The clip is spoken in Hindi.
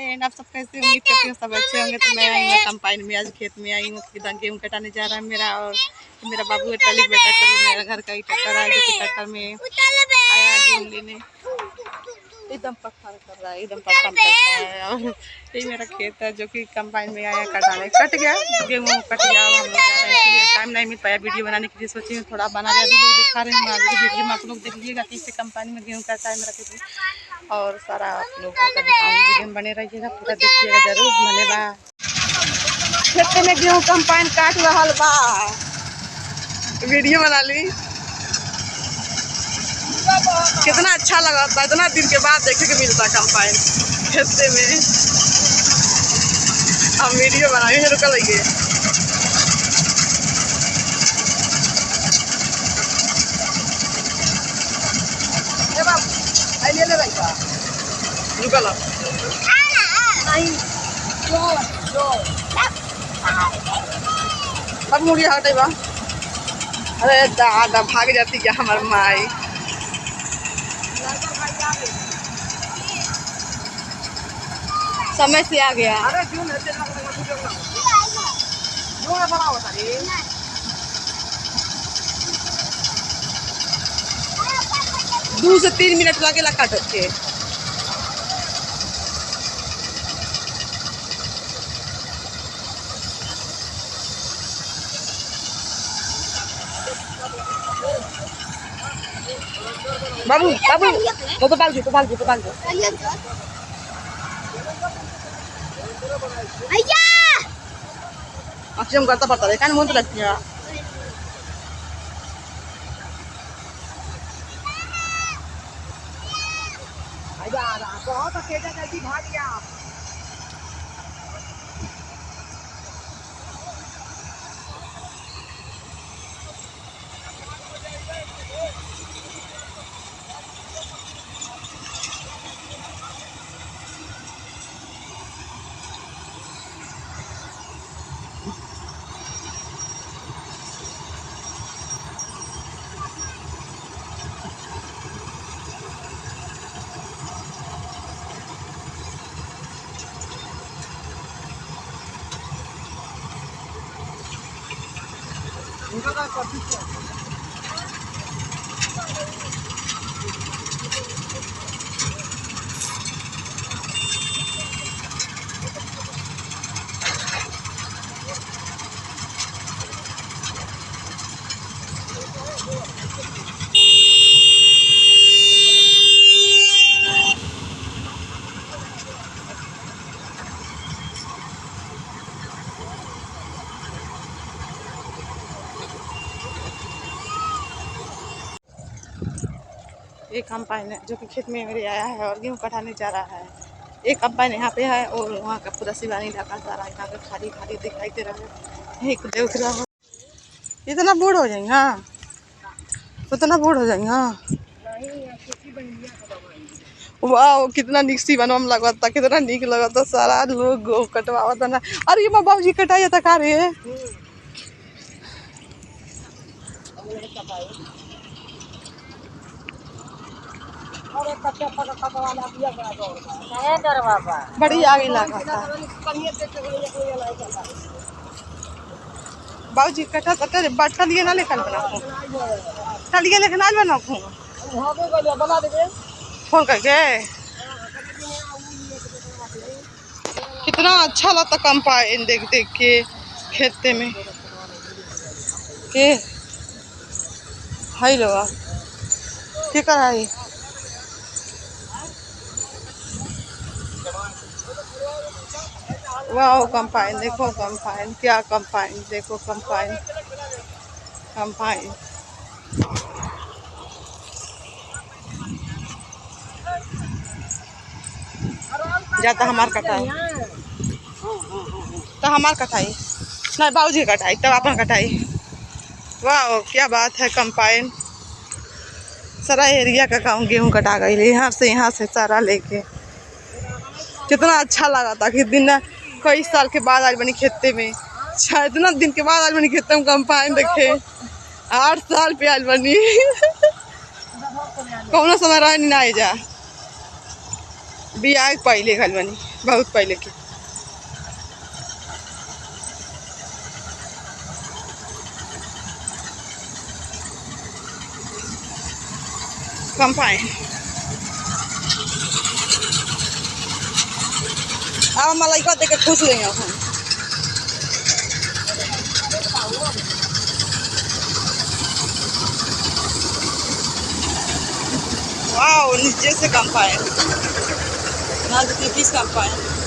फ्रेंड, आप सब कैसे उम्मीद करती हूँ सब अच्छे होंगे। तो मैं आई हूँ कंपाइन में, आज खेत में आई हूँ। गेहूँ कटाने जा रहा है मेरा, और मेरा बाबू टली बेटा, तो मेरा घर का ही ट्रैक्टर है जो कि ट्रैक्टर में आया गेहूँ लेने। एकदम पसंद कर रहा है, एकदम पसंद करता है। और यही मेरा खेत है जो कि कंपाइन में आया कटाने। कट गया गेहूँ, कट गया। हम लोग जा रहे हैं, इसलिए टाइम नहीं मिल पाया वीडियो बनाने के लिए। सोची हूँ थोड़ा बना रहे, अभी लोग दिखा रहे हैं आगे वीडियो में। आप लोग देख लीजिएगा कि इससे कंपाइन में गेहूँ कटा है मेरा खेत में, और सारा आप लोग को दिखाऊंगी। वीडियो में बने रहिएगा, पूरा देखिएगा जरूर। धन्यवाद। खेत में गेहूँ कंपाइन काट रहा बा, वीडियो बना ली। कितना अच्छा लगा था, इतना दिन के बाद देखे के मिलता कंपाइन खेते में। हम वीडियो बनाए रुका लगे। अब मुड़ी हटे बा। अरे दादा भाग जाती क्या हमार माई। समय से आ गया। 2 से 3 मिनट लगेला काटत के। बाबू बाबू वो तो भाग दो, भाग दो, भाग दो। अक्षम करता पड़ता है, कान मुंह लगती है। बहुत अकेला जल्दी भाग गया। एक कंपाइन है जो कि खेत में मेरे आया है और गेहूँ कटाने जा रहा है। एक कंपाइन यहाँ पे है और वहाँ का पूरा सिवानी इलाका सारा यहाँ का खाली खाली दिखाई दे रहा है। एक देख रहा है, इतना बूढ़ हो जाएगा, उतना बूढ़ हो जाएगा। वाह कितना निक सी बनवा में लगा था, कितना निक लगा था। सारा लोग गेहूँ कटवा था ना। अरे ये बाबूजी कटाई था का रे। बड़ी आगे लगा था बाबूजी कटा कटे टलिए ना लेकर बना टलिए लेकर ना बना फोन करके। कितना अच्छा लगता कंपाइन देख देख के खेते में के हाई लोग क्या कर रहा है। वाह कंपाइन देखो, कंपाइन क्या कंपाइन देखो, कंपाइन कंपाइन। जाता हमार कटाई तो हमार कटाई नहीं, बाबूजी कटाई तब अपन कटाई। वाह क्या बात है। कंपाइन सारा एरिया का गाँव गेहूँ कटा गई, यहाँ से सारा लेके। कितना अच्छा लगा था कि दिन कई साल के बाद आज बनी खेते में, इतना दिन के बाद आज बनी खेते में कंपाइन देखे। 8 साल पे आज बनी कौन समय रह नहीं जा बिया पहले खल बनी। बहुत पहले की। कंपाइन अब मलाई देख के खुश हुई हम। वाओ नीचे से कंपाइन ना, किस कंपाइन